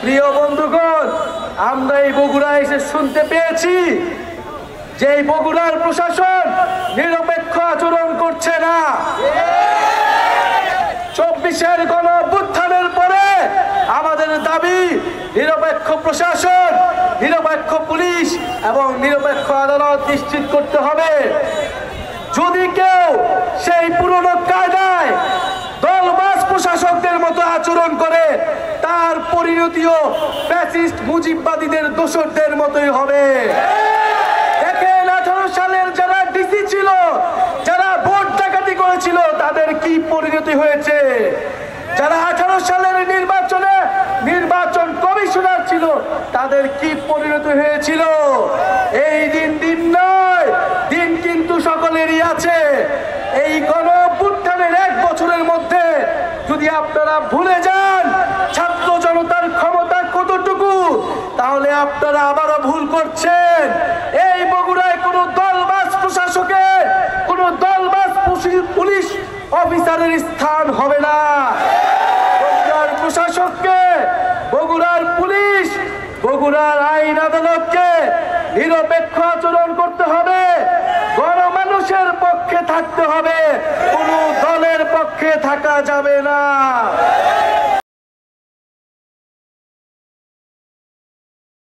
প্রিয় বন্ধুগণ, আমরা এই বগুড়া এসে শুনতে পেয়েছি যে এই বগুড়ার প্রশাসন নিরপেক্ষ আচরণ করছে না। 24-এর গণঅভ্যুত্থানের পরে আমাদের দাবি নিরপেক্ষ প্রশাসন, নিরপেক্ষ পুলিশ এবং নিরপেক্ষ আদালত নিশ্চিত করতে হবে। যদি কেউ সেই পুরনো কায়দায় দলবাজ প্রশাসকদের মতো আচরণ করে, তার পরিণতিও ফ্যাসিস্ট মুজিববাদীদের দোসরদের মতোই হবে। দেখেন 18 সালের যারা ডিসি ছিল, যারা ভোট ডাকাতি করেছিল, তাদের কি পরিণতি হয়েছে। যারা 18 সালের নির্বাচনে নির্বাচন কমিশনার ছিল, তাদের কি পরিণতি হয়েছিল। এই দিন নয়, দিন কিন্তু সকলেরই আছে। এই গণঅভ্যুত্থানের 1 বছরের মধ্যে যদি আপনারা ভুলে যান ছাত্র জনতার ক্ষমতা কতটুকু, তাহলে আপনারা আবারও ভুল করছেন। এই বগুড়ায় কোনো দলবাজ প্রশাসকের, কোনো দলবাজ পুলিশ অফিসারের স্থান হবে না। বগুড়ার প্রশাসককে, বগুড়ার পুলিশ, বগুড়ার আইন আদালতকে নিরপেক্ষ আচরণ করতে হবে, গণমানুষের পক্ষে থাকতে হবে, কোনো দলের পক্ষে থাকা যাবে না।